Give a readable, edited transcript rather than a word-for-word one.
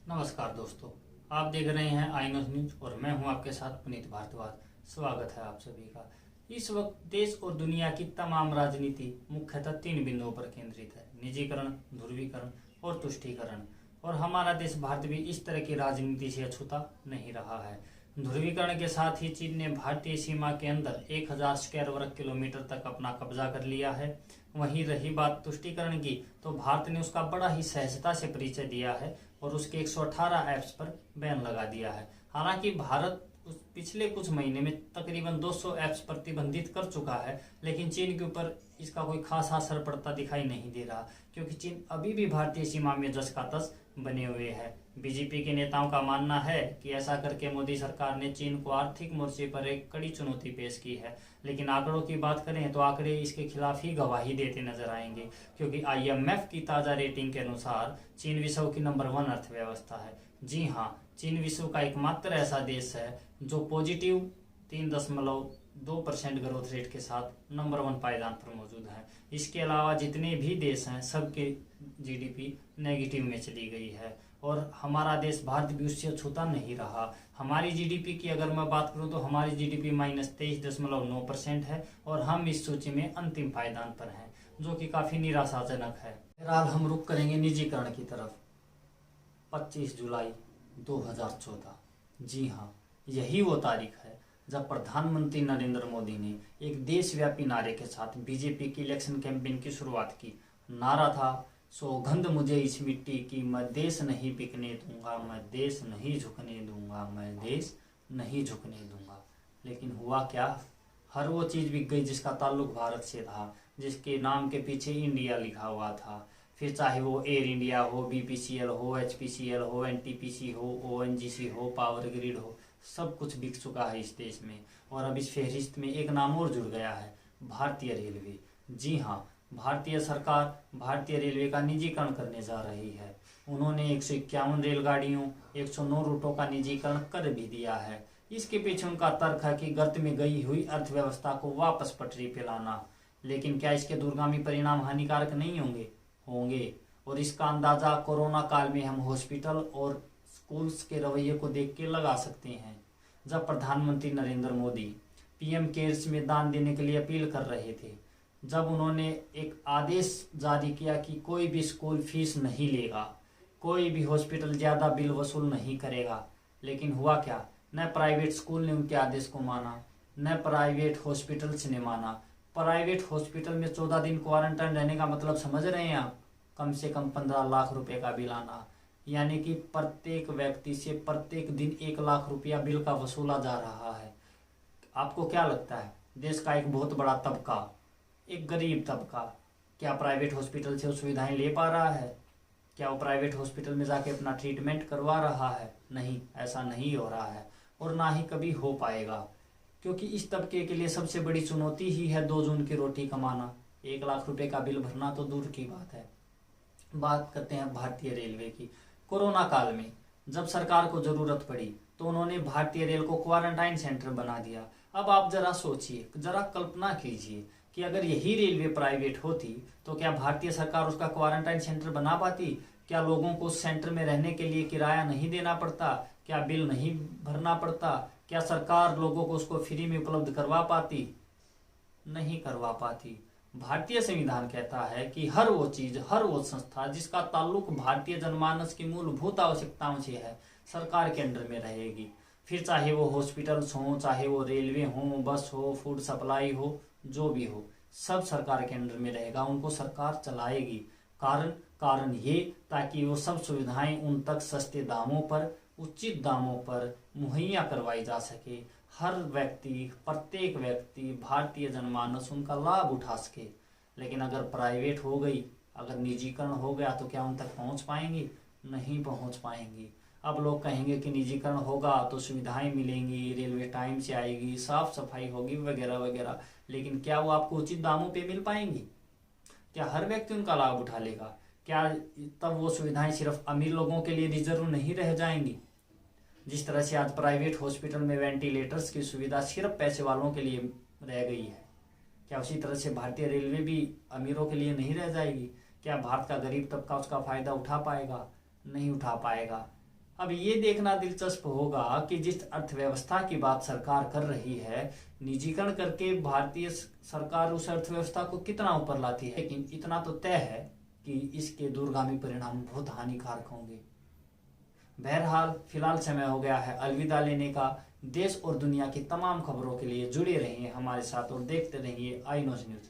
नमस्कार दोस्तों, आप देख रहे हैं आईनोस न्यूज और मैं हूं आपके साथ पुनीत भारद्वाज। स्वागत है आप सभी का। इस वक्त देश और दुनिया की तमाम राजनीति मुख्यतः तीन बिंदुओं पर केंद्रित है: निजीकरण, ध्रुवीकरण और तुष्टीकरण। और हमारा देश भारत भी इस तरह की राजनीति से अछूता नहीं रहा है। ध्रुवीकरण के साथ ही चीन ने भारतीय सीमा के अंदर 1000 स्क्वायर वर्ग किलोमीटर तक अपना कब्जा कर लिया है। वहीं रही बात तुष्टीकरण की, तो भारत ने उसका बड़ा ही सहजता से परिचय दिया है और उसके 118 ऐप्स पर बैन लगा दिया है। हालांकि भारत पिछले कुछ महीने में तकरीबन 200 ऐप्स प्रतिबंधित कर चुका है, लेकिन चीन के ऊपर इसका कोई खास असर पड़ता दिखाई नहीं दे रहा, क्योंकि चीन अभी भी भारतीय सीमा में जस का तस बने हुए है। बीजेपी के नेताओं का मानना है कि ऐसा करके मोदी सरकार ने चीन को आर्थिक मोर्चे पर एक कड़ी चुनौती पेश की है, लेकिन आंकड़ों की बात करें तो आंकड़े इसके खिलाफ ही गवाही देते नजर आएंगे, क्योंकि IMF की ताज़ा रेटिंग के अनुसार चीन विश्व की नंबर 1 अर्थव्यवस्था है। जी हाँ, चीन विश्व का एकमात्र ऐसा देश है जो पॉजिटिव 3.2% ग्रोथ रेट के साथ नंबर 1 पायदान पर मौजूद है। इसके अलावा जितने भी देश हैं सबके GDP नेगेटिव में चली गई है और हमारा देश भारत भी उससे छूता नहीं रहा। हमारी GDP की अगर मैं बात करूं तो हमारी GDP -23.9% है और हम इस सूची में अंतिम पायदान पर हैं, जो कि काफ़ी निराशाजनक है। फिलहाल हम रुक करेंगे निजीकरण की तरफ। 25 जुलाई 2014, जी हाँ, यही वो तारीख है जब प्रधानमंत्री नरेंद्र मोदी ने एक देशव्यापी नारे के साथ बीजेपी की इलेक्शन कैंपेन की शुरुआत की। नारा था, सौगंध मुझे इस मिट्टी की, मैं देश नहीं बिकने दूंगा, मैं देश नहीं झुकने दूंगा, मैं देश नहीं झुकने दूंगा। लेकिन हुआ क्या? हर वो चीज़ बिक गई जिसका ताल्लुक भारत से था, जिसके नाम के पीछे इंडिया लिखा हुआ था। फिर चाहे वो एयर इंडिया हो, BPCL हो, HPCL हो, NTPC हो, ONGC हो, पावर ग्रिड हो, सब कुछ बिक चुका है इस देश में। और अब इस फहरिस्त में एक नाम और जुड़ गया है, भारतीय रेलवे। जी हाँ, भारतीय सरकार भारतीय रेलवे का निजीकरण करने जा रही है। उन्होंने 151 रेलगाड़ियों, 109 रूटों का निजीकरण कर भी दिया है। इसके पीछे उनका तर्क है कि गर्त में गई हुई अर्थव्यवस्था को वापस पटरी पे लाना। लेकिन क्या इसके दूरगामी परिणाम हानिकारक नहीं होंगे? होंगे। और इसका अंदाजा कोरोना काल में हम हॉस्पिटल और स्कूल्स के रवैये को देख के लगा सकते हैं। जब प्रधानमंत्री नरेंद्र मोदी PM केयर्स में दान देने के लिए अपील कर रहे थे, जब उन्होंने एक आदेश जारी किया कि कोई भी स्कूल फीस नहीं लेगा, कोई भी हॉस्पिटल ज़्यादा बिल वसूल नहीं करेगा, लेकिन हुआ क्या? न प्राइवेट स्कूल ने उनके आदेश को माना, न प्राइवेट हॉस्पिटल्स ने माना। प्राइवेट हॉस्पिटल में 14 दिन क्वारंटाइन रहने का मतलब समझ रहे हैं आप? कम से कम 15 लाख रुपए का बिल आना, यानी कि प्रत्येक व्यक्ति से प्रत्येक दिन 1 लाख रुपया बिल का वसूला जा रहा है। आपको क्या लगता है, देश का एक बहुत बड़ा तबका, एक गरीब तबका, क्या प्राइवेट हॉस्पिटल से वो सुविधाएं ले पा रहा है? क्या वो प्राइवेट हॉस्पिटल में जाके अपना ट्रीटमेंट करवा रहा है? नहीं, ऐसा नहीं हो रहा है और ना ही कभी हो पाएगा, क्योंकि इस तबके के लिए सबसे बड़ी चुनौती ही है 2 जून की रोटी कमाना। 1 लाख रुपए का बिल भरना तो दूर की बात है। बात करते हैं भारतीय रेलवे की। कोरोना काल में जब सरकार को जरूरत पड़ी तो उन्होंने भारतीय रेल को क्वारंटाइन सेंटर बना दिया। अब आप जरा सोचिए, जरा कल्पना कीजिए कि अगर यही रेलवे प्राइवेट होती तो क्या भारतीय सरकार उसका क्वारंटाइन सेंटर बना पाती? क्या लोगों को उस सेंटर में रहने के लिए किराया नहीं देना पड़ता? क्या बिल नहीं भरना पड़ता? क्या सरकार लोगों को उसको फ्री में उपलब्ध करवा पाती? नहीं करवा पाती। भारतीय संविधान कहता है कि हर वो चीज, हर वो संस्था जिसका ताल्लुक भारतीय जनमानस की मूलभूत आवश्यकताओं से है, सरकार के अंडर में रहेगी। फिर चाहे वो हॉस्पिटल्स हो, चाहे वो रेलवे हो, बस हो, फूड सप्लाई हो, जो भी हो, सब सरकार के अंडर में रहेगा, उनको सरकार चलाएगी। कारण ये ताकि वो सब सुविधाएं उन तक सस्ते दामों पर, उचित दामों पर मुहैया करवाई जा सके। हर व्यक्ति, प्रत्येक व्यक्ति, भारतीय जनमानस उनका लाभ उठा सके। लेकिन अगर प्राइवेट हो गई, अगर निजीकरण हो गया तो क्या उन तक पहुंच पाएंगी? नहीं पहुंच पाएंगी। अब लोग कहेंगे कि निजीकरण होगा तो सुविधाएं मिलेंगी, रेलवे टाइम से आएगी, साफ सफाई होगी, वगैरह वगैरह, लेकिन क्या वो आपको उचित दामों पे मिल पाएंगी? क्या हर व्यक्ति उनका लाभ उठा लेगा? क्या तब वो सुविधाएं सिर्फ अमीर लोगों के लिए रिजर्व नहीं रह जाएंगी? जिस तरह से आज प्राइवेट हॉस्पिटल में वेंटिलेटर्स की सुविधा सिर्फ पैसे वालों के लिए रह गई है, क्या उसी तरह से भारतीय रेलवे भी अमीरों के लिए नहीं रह जाएगी? क्या भारत का गरीब तबका उसका फायदा उठा पाएगा? नहीं उठा पाएगा। अब ये देखना दिलचस्प होगा कि जिस अर्थव्यवस्था की बात सरकार कर रही है, निजीकरण करके भारतीय सरकार उस अर्थव्यवस्था को कितना ऊपर लाती है, लेकिन इतना तो तय है कि इसके दूरगामी परिणाम बहुत हानिकारक होंगे। बहरहाल फिलहाल समय हो गया है अलविदा लेने का। देश और दुनिया की तमाम खबरों के लिए जुड़े रहिए हमारे साथ और देखते रहिए आई न्यूज़।